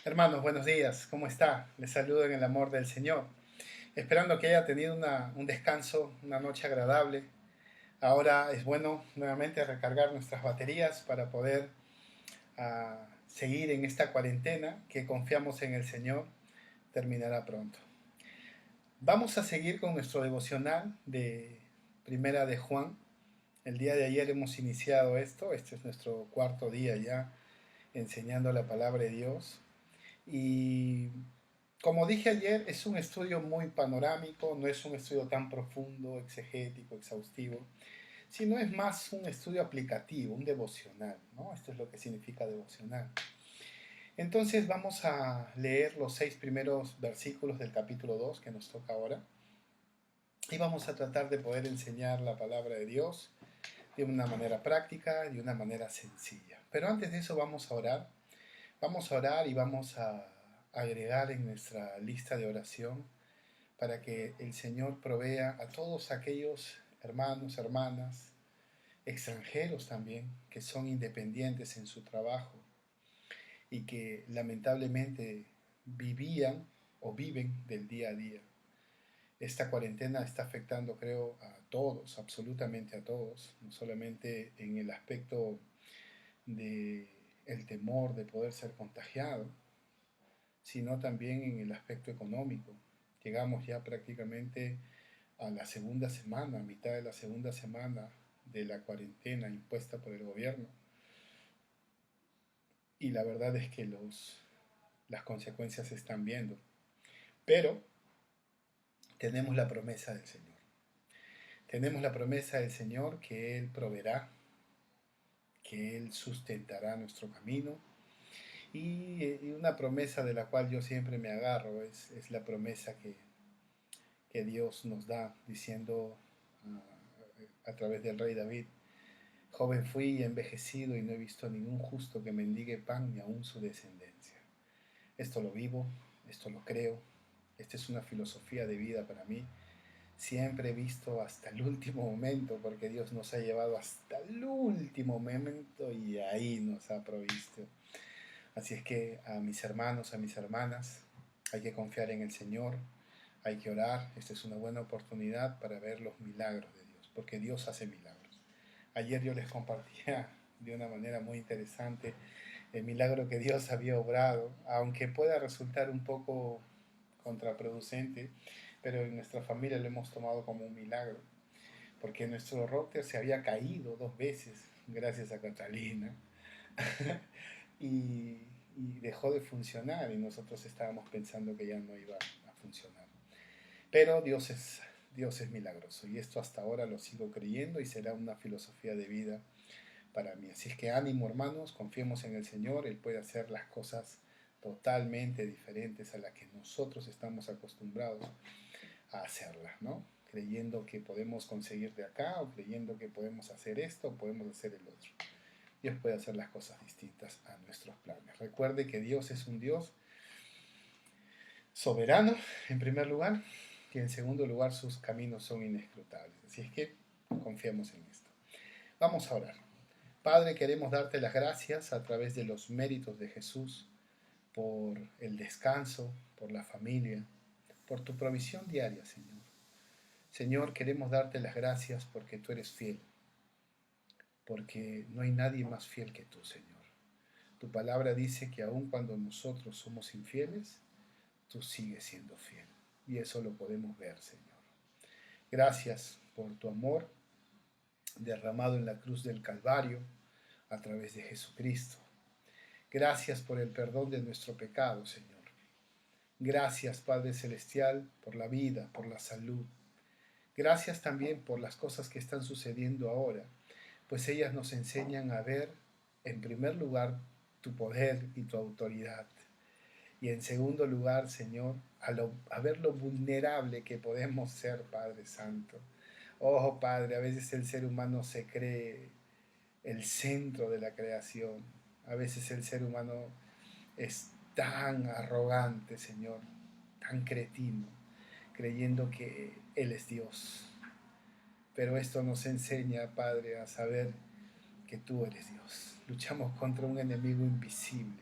Hermanos, buenos días. ¿Cómo está? Les saludo en el amor del Señor. Esperando que haya tenido un descanso, una noche agradable. Ahora es bueno nuevamente recargar nuestras baterías para poder seguir en esta cuarentena que confiamos en el Señor terminará pronto. Vamos a seguir con nuestro devocional de Primera de Juan. El día de ayer hemos iniciado esto. Este es nuestro cuarto día ya enseñando la palabra de Dios. Y como dije ayer, es un estudio muy panorámico, no es un estudio tan profundo, exegético, exhaustivo, sino es más un estudio aplicativo, un devocional, ¿no? Esto es lo que significa devocional. Entonces vamos a leer los 6 primeros versículos del capítulo 2 que nos toca ahora y vamos a tratar de poder enseñar la palabra de Dios de una manera práctica y de una manera sencilla. Pero antes de eso vamos a orar y vamos a agregar en nuestra lista de oración para que el Señor provea a todos aquellos hermanos, hermanas, extranjeros también, que son independientes en su trabajo y que lamentablemente vivían o viven del día a día. Esta cuarentena está afectando, creo, a todos, absolutamente a todos, no solamente en el aspecto de el temor de poder ser contagiado, sino también en el aspecto económico. Llegamos ya prácticamente a la segunda semana, a mitad de la segunda semana de la cuarentena impuesta por el gobierno. Y la verdad es que las consecuencias se están viendo. Pero tenemos la promesa del Señor. Tenemos la promesa del Señor que Él proveerá, que Él sustentará nuestro camino. Y una promesa de la cual yo siempre me agarro es la promesa que Dios nos da diciendo a través del rey David: joven fui y envejecido y no he visto ningún justo que mendigue pan ni aun su descendencia. Esto lo vivo, esto lo creo, esta es una filosofía de vida para mí. Siempre he visto hasta el último momento, porque Dios nos ha llevado hasta el último momento y ahí nos ha provisto. Así es que a mis hermanos, a mis hermanas, hay que confiar en el Señor, hay que orar. Esta es una buena oportunidad para ver los milagros de Dios, porque Dios hace milagros. Ayer yo les compartía de una manera muy interesante el milagro que Dios había obrado, aunque pueda resultar un poco contraproducente, pero en nuestra familia lo hemos tomado como un milagro, porque nuestro router se había caído 2 veces gracias a Catalina y, y dejó de funcionar y nosotros estábamos pensando que ya no iba a funcionar. Pero Dios es milagroso y esto hasta ahora lo sigo creyendo y será una filosofía de vida para mí. Así es que ánimo, hermanos, confiemos en el Señor. Él puede hacer las cosas totalmente diferentes a las que nosotros estamos acostumbrados a hacerlas, ¿no? Creyendo que podemos conseguir de acá, o creyendo que podemos hacer esto, o podemos hacer el otro. Dios puede hacer las cosas distintas a nuestros planes. Recuerde que Dios es un Dios soberano, en primer lugar, y en segundo lugar sus caminos son inescrutables. Así es que confiemos en esto. Vamos a orar. Padre, queremos darte las gracias a través de los méritos de Jesús por el descanso, por la familia, por tu provisión diaria, Señor. Señor, queremos darte las gracias porque tú eres fiel, porque no hay nadie más fiel que tú, Señor. Tu palabra dice que aun cuando nosotros somos infieles, tú sigues siendo fiel. Y eso lo podemos ver, Señor. Gracias por tu amor derramado en la cruz del Calvario a través de Jesucristo. Gracias por el perdón de nuestro pecado, Señor. Gracias, Padre Celestial, por la vida, por la salud. Gracias también por las cosas que están sucediendo ahora, pues ellas nos enseñan a ver, en primer lugar, tu poder y tu autoridad. Y en segundo lugar, Señor, a ver lo vulnerable que podemos ser, Padre Santo. Oh, Padre, a veces el ser humano se cree el centro de la creación. A veces el ser humano es tan arrogante, Señor, tan cretino, creyendo que Él es Dios. Pero esto nos enseña, Padre, a saber que tú eres Dios. Luchamos contra un enemigo invisible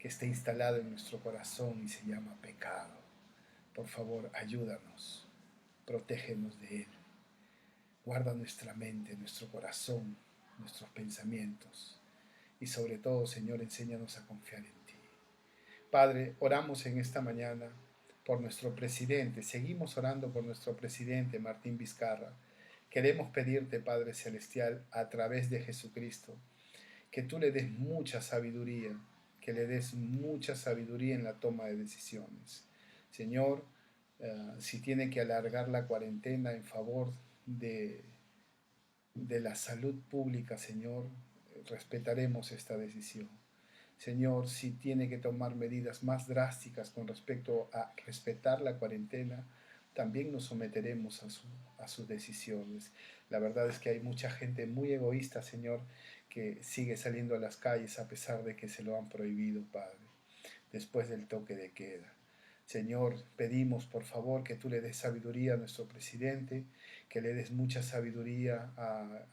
que esté instalado en nuestro corazón y se llama pecado. Por favor, ayúdanos, protégenos de él. Guarda nuestra mente, nuestro corazón, nuestros pensamientos. Y sobre todo, Señor, enséñanos a confiar en ti. Padre, oramos en esta mañana por nuestro presidente. Seguimos orando por nuestro presidente, Martín Vizcarra. Queremos pedirte, Padre Celestial, a través de Jesucristo, que tú le des mucha sabiduría, que le des mucha sabiduría en la toma de decisiones. Señor, si tiene que alargar la cuarentena en favor de la salud pública, Señor, respetaremos esta decisión. Señor, si tiene que tomar medidas más drásticas con respecto a respetar la cuarentena, también nos someteremos a sus decisiones. La verdad es que hay mucha gente muy egoísta, Señor, que sigue saliendo a las calles a pesar de que se lo han prohibido, Padre, después del toque de queda. Señor, pedimos por favor que tú le des sabiduría a nuestro presidente, que le des mucha sabiduría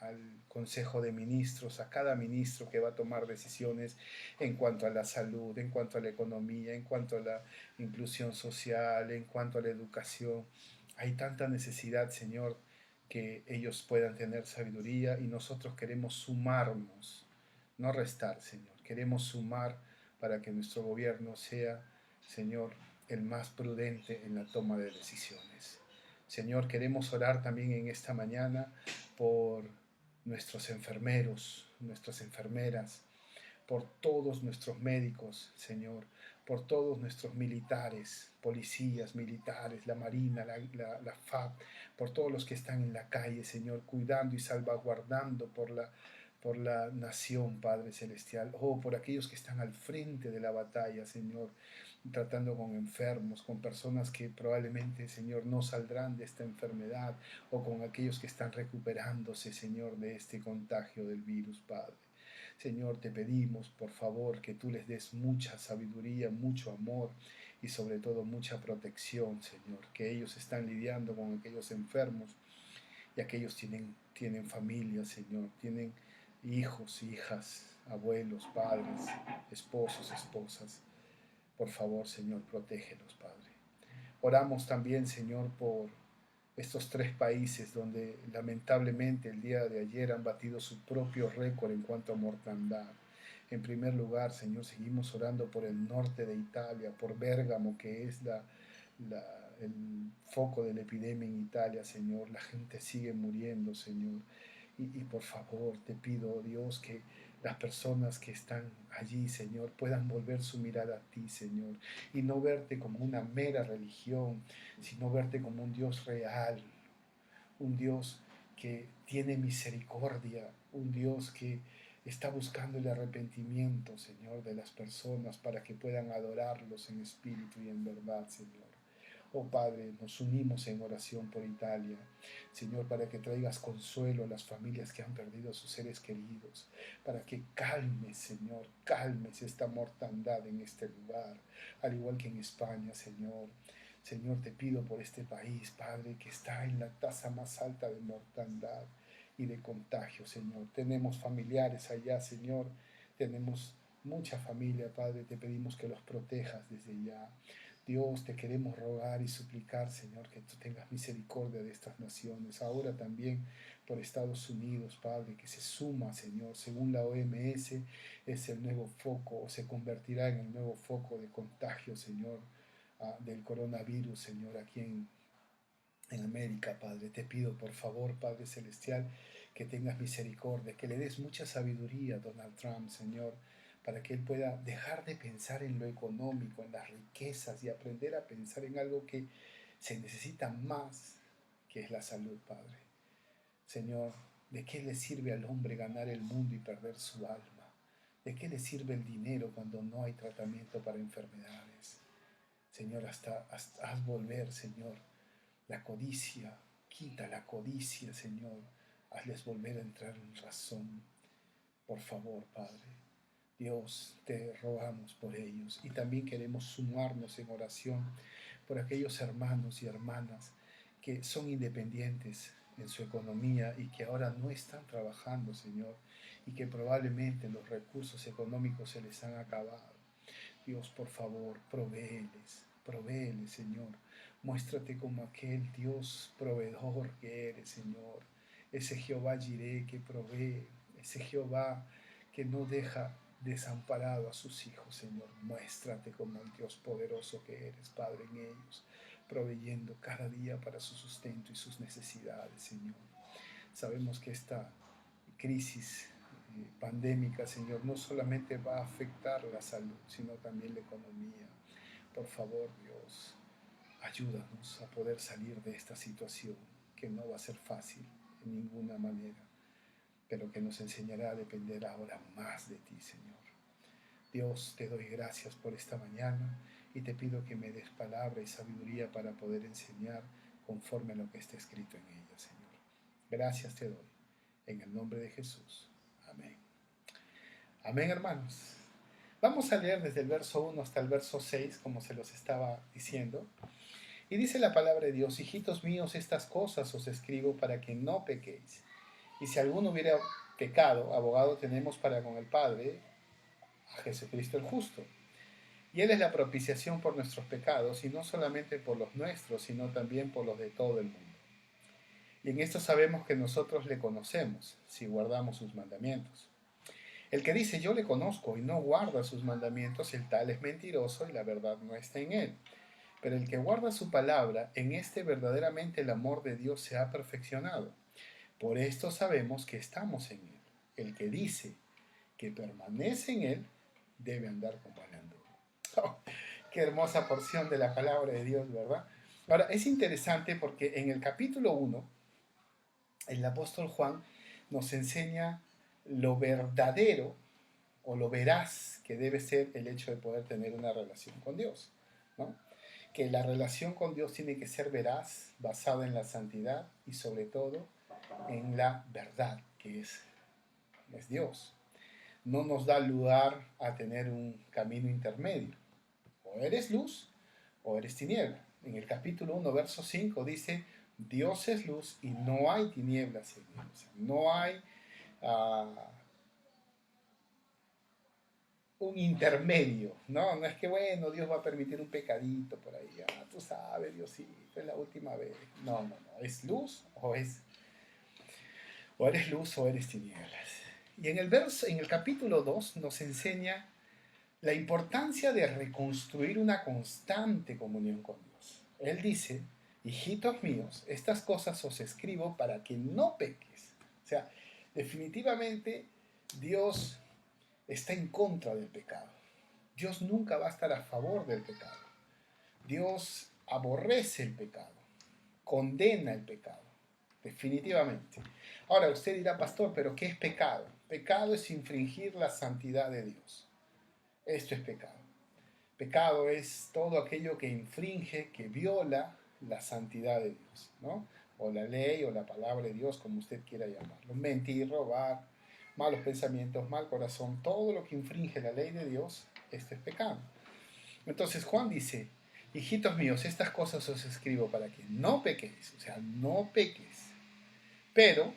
al Consejo de Ministros, a cada ministro que va a tomar decisiones en cuanto a la salud, en cuanto a la economía, en cuanto a la inclusión social, en cuanto a la educación. Hay tanta necesidad, Señor, que ellos puedan tener sabiduría y nosotros queremos sumarnos, no restar, Señor. Queremos sumar para que nuestro gobierno sea, Señor, el más prudente en la toma de decisiones. Señor, queremos orar también en esta mañana por nuestros enfermeros, nuestras enfermeras, por todos nuestros médicos, Señor, por todos nuestros militares, policías, militares, la Marina, la FAB, por todos los que están en la calle, Señor, cuidando y salvaguardando por la nación, Padre Celestial, por aquellos que están al frente de la batalla, Señor, tratando con enfermos, con personas que probablemente, Señor, no saldrán de esta enfermedad, o con aquellos que están recuperándose, Señor, de este contagio del virus, Padre. Señor, te pedimos, por favor, que tú les des mucha sabiduría, mucho amor y sobre todo mucha protección, Señor, que ellos están lidiando con aquellos enfermos y aquellos tienen familia, Señor, tienen hijos, hijas, abuelos, padres, esposos, esposas. Por favor, Señor, protégelos, Padre. Oramos también, Señor, por estos 3 países donde lamentablemente el día de ayer han batido su propio récord en cuanto a mortandad. En primer lugar, Señor, seguimos orando por el norte de Italia, por Bérgamo, que es el foco de la epidemia en Italia, Señor. La gente sigue muriendo, Señor. Y por favor, te pido, Dios, que las personas que están allí, Señor, puedan volver su mirada a ti, Señor, y no verte como una mera religión, sino verte como un Dios real, un Dios que tiene misericordia, un Dios que está buscando el arrepentimiento, Señor, de las personas para que puedan adorarlos en espíritu y en verdad, Señor. Oh Padre, nos unimos en oración por Italia, Señor, para que traigas consuelo a las familias que han perdido a sus seres queridos, para que calmes, Señor, calmes esta mortandad en este lugar, al igual que en España, Señor. Señor, te pido por este país, Padre, que está en la tasa más alta de mortandad y de contagio, Señor. Tenemos familiares allá, Señor, tenemos mucha familia, Padre, te pedimos que los protejas desde ya. Dios, te queremos rogar y suplicar, Señor, que tú tengas misericordia de estas naciones. Ahora también por Estados Unidos, Padre, que se suma, Señor, según la OMS, es el nuevo foco, o se convertirá en el nuevo foco de contagio, Señor, del coronavirus, Señor, aquí en América, Padre. Te pido, por favor, Padre Celestial, que tengas misericordia, que le des mucha sabiduría a Donald Trump, Señor, para que él pueda dejar de pensar en lo económico, en las riquezas, y aprender a pensar en algo que se necesita más, que es la salud, Padre. Señor, ¿de qué le sirve al hombre ganar el mundo y perder su alma? ¿De qué le sirve el dinero cuando no hay tratamiento para enfermedades? Señor, haz volver, Señor, la codicia. Quita la codicia, Señor. Hazles volver a entrar en razón. Por favor, Padre. Dios, te rogamos por ellos, y también queremos sumarnos en oración por aquellos hermanos y hermanas que son independientes en su economía y que ahora no están trabajando, Señor, y que probablemente los recursos económicos se les han acabado. Dios, por favor, provéeles, Señor. Muéstrate como aquel Dios proveedor que eres, Señor. Ese Jehová Jireh que provee, ese Jehová que no deja desamparado a sus hijos, Señor. Muéstrate como el Dios poderoso que eres, Padre, en ellos, proveyendo cada día para su sustento y sus necesidades, Señor. Sabemos que esta crisis pandémica, Señor, no solamente va a afectar la salud, sino también la economía. Por favor, Dios, ayúdanos a poder salir de esta situación, que no va a ser fácil en ninguna manera, pero que nos enseñará a depender ahora más de ti, Señor. Dios, te doy gracias por esta mañana y te pido que me des palabra y sabiduría para poder enseñar conforme a lo que está escrito en ella, Señor. Gracias te doy, en el nombre de Jesús. Amén. Amén, hermanos. Vamos a leer desde el verso 1 hasta el verso 6, como se los estaba diciendo. Y dice la palabra de Dios: hijitos míos, estas cosas os escribo para que no pequéis. Y si alguno hubiera pecado, abogado tenemos para con el Padre, a Jesucristo el justo. Y Él es la propiciación por nuestros pecados, y no solamente por los nuestros, sino también por los de todo el mundo. Y en esto sabemos que nosotros le conocemos, si guardamos sus mandamientos. El que dice yo le conozco y no guarda sus mandamientos, el tal es mentiroso y la verdad no está en él. Pero el que guarda su palabra, en este verdaderamente el amor de Dios se ha perfeccionado. Por esto sabemos que estamos en él. El que dice que permanece en él, debe andar como él andó. Oh, qué hermosa porción de la palabra de Dios, ¿verdad? Ahora, es interesante porque en el capítulo 1, el apóstol Juan nos enseña lo verdadero o lo veraz que debe ser el hecho de poder tener una relación con Dios, ¿no? Que la relación con Dios tiene que ser veraz, basada en la santidad y sobre todo en la verdad, que es Dios. No nos da lugar a tener un camino intermedio. O eres luz o eres tiniebla. En el capítulo 1, verso 5 dice: Dios es luz y no hay tinieblas en él. O sea, no hay un intermedio, ¿no? No es que, bueno, Dios va a permitir un pecadito por ahí. Tú sabes, Diosito, es la última vez. No, no, no. Es luz o eres luz o eres tinieblas. Y en el capítulo 2 nos enseña la importancia de reconstruir una constante comunión con Dios. Él dice: hijitos míos, estas cosas os escribo para que no peques. O sea, definitivamente Dios está en contra del pecado. Dios nunca va a estar a favor del pecado. Dios aborrece el pecado, condena el pecado, definitivamente. Ahora usted dirá: pastor, ¿pero qué es pecado? Pecado es infringir la santidad de Dios. Esto es pecado. Pecado es todo aquello que infringe, que viola la santidad de Dios, ¿no? O la ley o la palabra de Dios, como usted quiera llamarlo. Mentir, robar, malos pensamientos, mal corazón, todo lo que infringe la ley de Dios, esto es pecado. Entonces Juan dice: hijitos míos, estas cosas os escribo para que no pequéis, o sea, no peques. Pero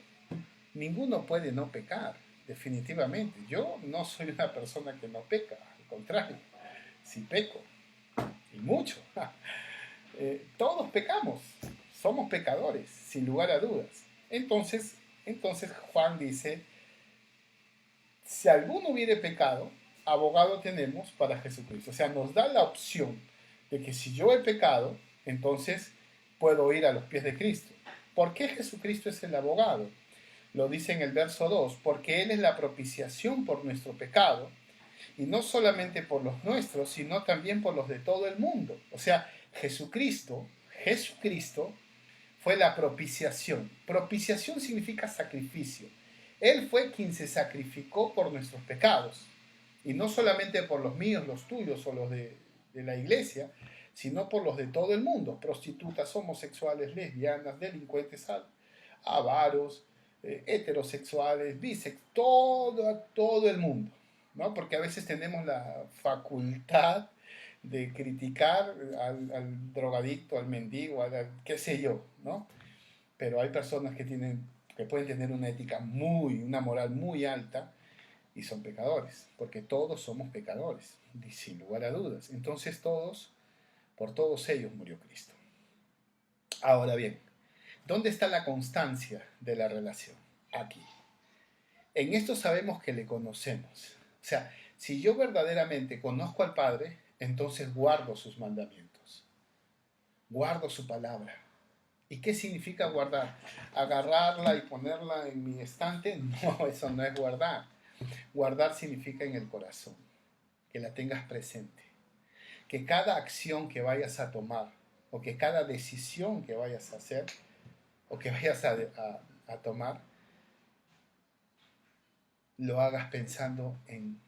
ninguno puede no pecar, definitivamente. Yo no soy una persona que no peca, al contrario, sí peco, y mucho. Todos pecamos, somos pecadores, sin lugar a dudas. Entonces Juan dice: si alguno hubiere pecado, abogado tenemos para Jesucristo. O sea, nos da la opción de que si yo he pecado, entonces puedo ir a los pies de Cristo. ¿Por qué Jesucristo es el abogado? Lo dice en el verso 2: porque Él es la propiciación por nuestro pecado, y no solamente por los nuestros, sino también por los de todo el mundo. O sea, Jesucristo fue la propiciación. Propiciación significa sacrificio. Él fue quien se sacrificó por nuestros pecados. Y no solamente por los míos, los tuyos o los de la iglesia, sino por los de todo el mundo. Prostitutas, homosexuales, lesbianas, delincuentes, avaros, heterosexuales, bisexuales, todo el mundo, ¿no? Porque a veces tenemos la facultad de criticar al drogadicto, al mendigo, qué sé yo, ¿no? Pero hay personas que pueden tener una ética una moral muy alta y son pecadores, porque todos somos pecadores. sin lugar a dudas. Entonces por todos ellos murió Cristo. Ahora bien, ¿dónde está la constancia de la relación? Aquí. En esto sabemos que le conocemos. O sea, si yo verdaderamente conozco al Padre, entonces guardo sus mandamientos, guardo su palabra. ¿Y qué significa guardar? ¿Agarrarla y ponerla en mi estante? No, eso no es guardar. Guardar significa en el corazón, que la tengas presente, que cada acción que vayas a tomar, o que cada decisión que vayas a hacer, o que vayas a tomar, lo hagas pensando en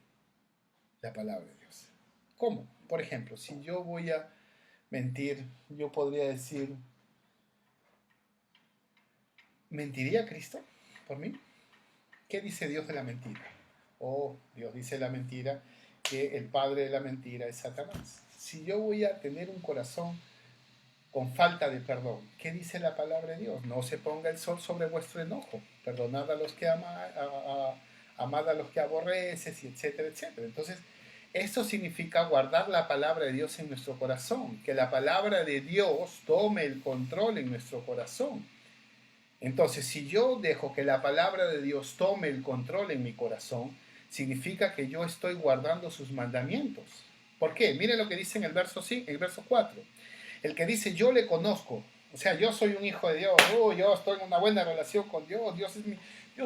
la palabra de Dios. ¿Cómo? Por ejemplo, si yo voy a mentir, yo podría decir, ¿mentiría Cristo por mí? ¿Qué dice Dios de la mentira? Oh, Dios dice la mentira, que el padre de la mentira es Satanás. Si yo voy a tener un corazón con falta de perdón, ¿qué dice la palabra de Dios? No se ponga el sol sobre vuestro enojo, perdonad a los que amad a los que aborreces, y etcétera, etcétera. Entonces, esto significa guardar la palabra de Dios en nuestro corazón, que la palabra de Dios tome el control en nuestro corazón. Entonces, si yo dejo que la palabra de Dios tome el control en mi corazón, significa que yo estoy guardando sus mandamientos. ¿Por qué? Mire lo que dice en el verso 5, el verso 4. El que dice yo le conozco, o sea, yo soy un hijo de Dios, yo estoy en una buena relación con Dios, Dios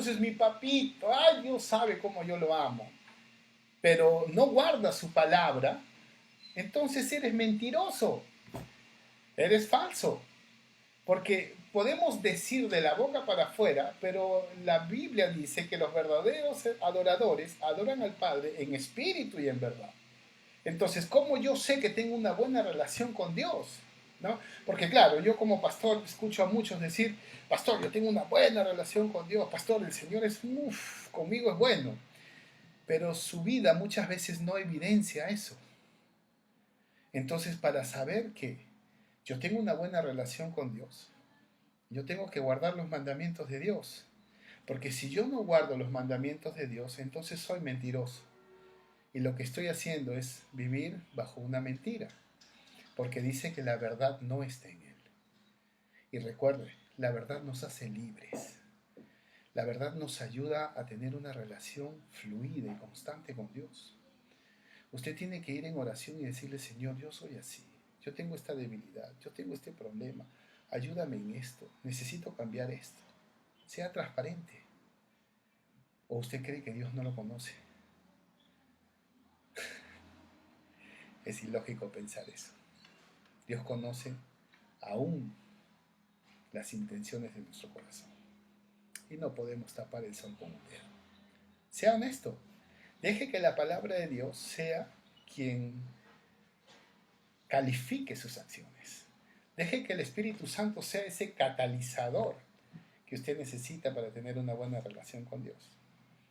es mi papito, ay, Dios sabe cómo yo lo amo, pero no guarda su palabra, entonces eres mentiroso, eres falso. Porque podemos decir de la boca para afuera, pero la Biblia dice que los verdaderos adoradores adoran al Padre en espíritu y en verdad. Entonces, ¿cómo yo sé que tengo una buena relación con Dios? ¿No? Porque claro, yo como pastor escucho a muchos decir, pastor, yo tengo una buena relación con Dios, pastor, el Señor es, conmigo es bueno. Pero su vida muchas veces no evidencia eso. Entonces, para saber que yo tengo una buena relación con Dios, yo tengo que guardar los mandamientos de Dios. Porque si yo no guardo los mandamientos de Dios, entonces soy mentiroso. Y lo que estoy haciendo es vivir bajo una mentira. Porque dice que la verdad no está en Él. Y recuerde, la verdad nos hace libres. La verdad nos ayuda a tener una relación fluida y constante con Dios. Usted tiene que ir en oración y decirle, Señor, yo soy así. Yo tengo esta debilidad, yo tengo este problema. Ayúdame en esto. Necesito cambiar esto. Sea transparente. ¿O usted cree que Dios no lo conoce? Es ilógico pensar eso. Dios conoce aún las intenciones de nuestro corazón. Y no podemos tapar el sol con un dedo. Sea honesto. Deje que la palabra de Dios sea quien califique sus acciones. Deje que el Espíritu Santo sea ese catalizador que usted necesita para tener una buena relación con Dios.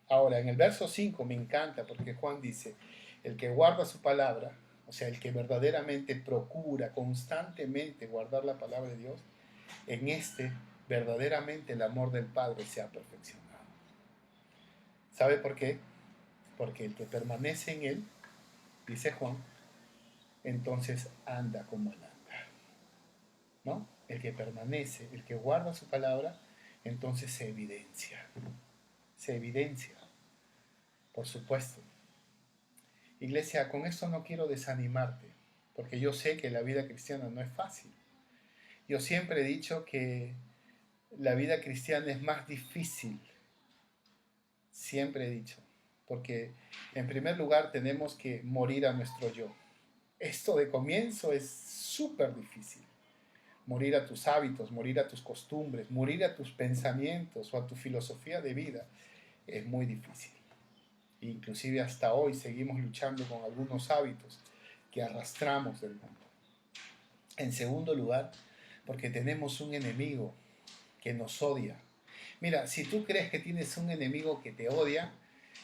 Ahora, en el verso 5 me encanta porque Juan dice, el que guarda su palabra, o sea, el que verdaderamente procura constantemente guardar la palabra de Dios, en este verdaderamente el amor del Padre se ha perfeccionado. ¿Sabe por qué? Porque el que permanece en él, dice Juan, entonces anda como él anda. ¿No? El que permanece, el que guarda su palabra, entonces se evidencia. Se evidencia, por supuesto. Iglesia, con esto no quiero desanimarte, porque yo sé que la vida cristiana no es fácil. Yo siempre he dicho que la vida cristiana es más difícil. Siempre he dicho. Porque en primer lugar tenemos que morir a nuestro yo. Esto de comienzo es súper difícil. Morir a tus hábitos, morir a tus costumbres, morir a tus pensamientos o a tu filosofía de vida es muy difícil. Inclusive hasta hoy seguimos luchando con algunos hábitos que arrastramos del mundo. En segundo lugar, porque tenemos un enemigo que nos odia. Mira, si tú crees que tienes un enemigo que te odia,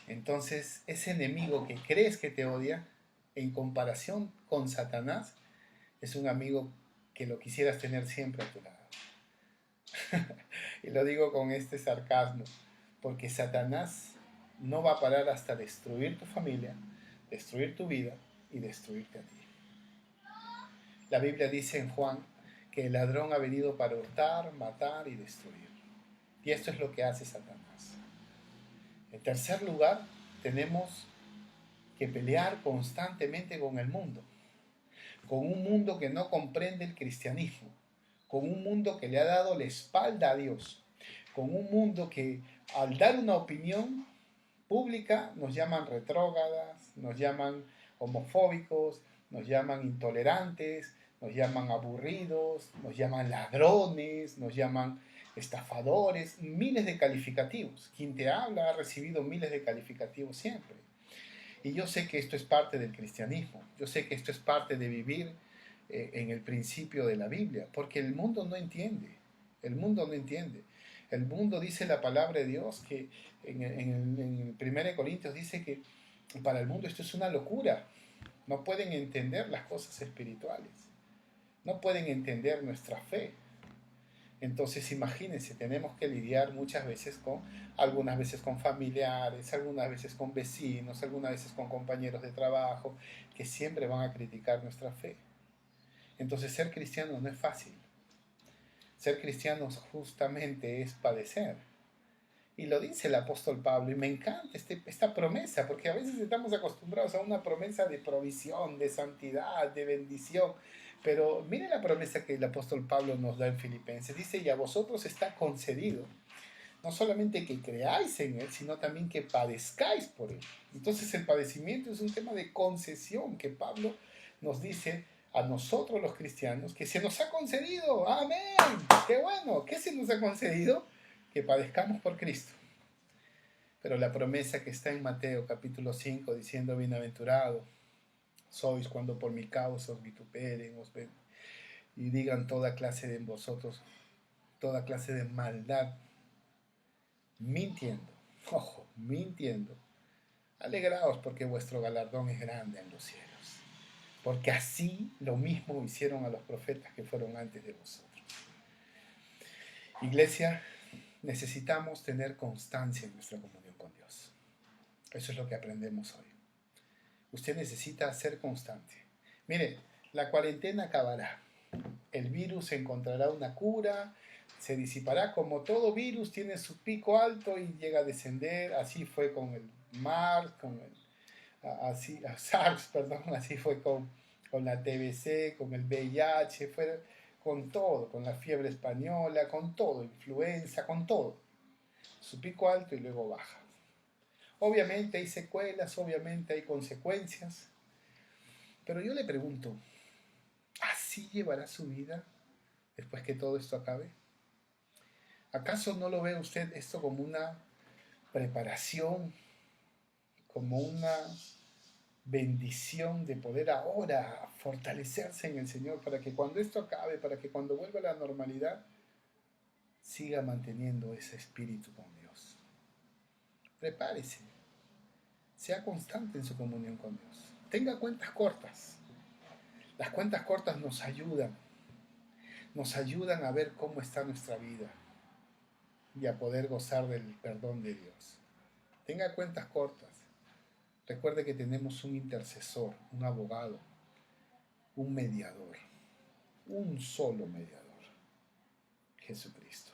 entonces ese enemigo que crees que te odia, en comparación con Satanás, es un amigo que lo quisieras tener siempre a tu lado. Y lo digo con este sarcasmo, porque Satanás no va a parar hasta destruir tu familia, destruir tu vida y destruirte a ti. La Biblia dice en Juan que el ladrón ha venido para hurtar, matar y destruir. Y esto es lo que hace Satanás. En tercer lugar, tenemos que pelear constantemente con el mundo, con un mundo que no comprende el cristianismo, con un mundo que le ha dado la espalda a Dios, con un mundo que al dar una opinión pública nos llaman retrógradas, nos llaman homofóbicos, nos llaman intolerantes, nos llaman aburridos, nos llaman ladrones, nos llaman estafadores, miles de calificativos. Quien te habla ha recibido miles de calificativos siempre. Y yo sé que esto es parte del cristianismo, yo sé que esto es parte de vivir en el principio de la Biblia, porque el mundo no entiende, el mundo no entiende. El mundo, dice la palabra de Dios, que en 1 Corintios dice que para el mundo esto es una locura. No pueden entender las cosas espirituales, no pueden entender nuestra fe. Entonces imagínense, tenemos que lidiar muchas veces algunas veces con familiares, algunas veces con vecinos, algunas veces con compañeros de trabajo, que siempre van a criticar nuestra fe. Entonces ser cristiano no es fácil. Ser cristianos justamente es padecer. Y lo dice el apóstol Pablo, y me encanta esta promesa, porque a veces estamos acostumbrados a una promesa de provisión, de santidad, de bendición. Pero mire la promesa que el apóstol Pablo nos da en Filipenses. Dice, y a vosotros está concedido, no solamente que creáis en Él, sino también que padezcáis por Él. Entonces el padecimiento es un tema de concesión que Pablo nos dice a nosotros los cristianos, que se nos ha concedido. ¡Amén! ¡Qué bueno! ¿Qué se nos ha concedido? Que padezcamos por Cristo. Pero la promesa que está en Mateo capítulo 5 diciendo, bienaventurado sois cuando por mi causa os vituperen, os ven y digan toda clase de vosotros, toda clase de maldad, mintiendo, ojo, mintiendo. Alegraos porque vuestro galardón es grande en los cielos, porque así lo mismo hicieron a los profetas que fueron antes de vosotros. Iglesia, necesitamos tener constancia en nuestra comunión con Dios. Eso es lo que aprendemos hoy. Usted necesita ser constante. Mire, la cuarentena acabará. El virus encontrará una cura, se disipará como todo virus, tiene su pico alto y llega a descender. Así fue con el SARS, así fue con la TBC, con el VIH, fue con todo, con la fiebre española, con todo, influenza, con todo. Su pico alto y luego baja. Obviamente hay secuelas, obviamente hay consecuencias, pero yo le pregunto, ¿así llevará su vida después que todo esto acabe? ¿Acaso no lo ve usted esto como una preparación, como una bendición de poder ahora fortalecerse en el Señor para que cuando esto acabe, para que cuando vuelva a la normalidad, siga manteniendo ese espíritu con Dios? Prepárese, sea constante en su comunión con Dios, tenga cuentas cortas. Las cuentas cortas nos ayudan a ver cómo está nuestra vida y a poder gozar del perdón de Dios. Tenga cuentas cortas. Recuerde que tenemos un intercesor, un abogado, un mediador, un solo mediador, Jesucristo.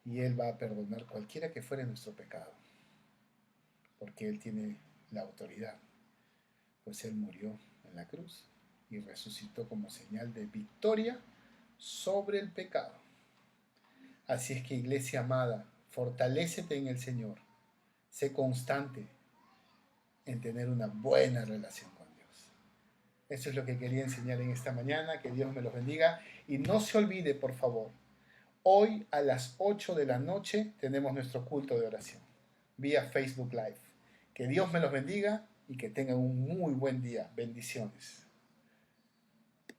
Y Él va a perdonar cualquiera que fuere nuestro pecado, porque Él tiene la autoridad, pues Él murió en la cruz y resucitó como señal de victoria sobre el pecado. Así es que, iglesia amada, fortalécete en el Señor, sé constante en tener una buena relación con Dios. Eso es lo que quería enseñar en esta mañana. Que Dios me los bendiga. Y no se olvide, por favor, hoy a las 8 de la noche tenemos nuestro culto de oración vía Facebook Live. Que Dios me los bendiga y que tengan un muy buen día. Bendiciones.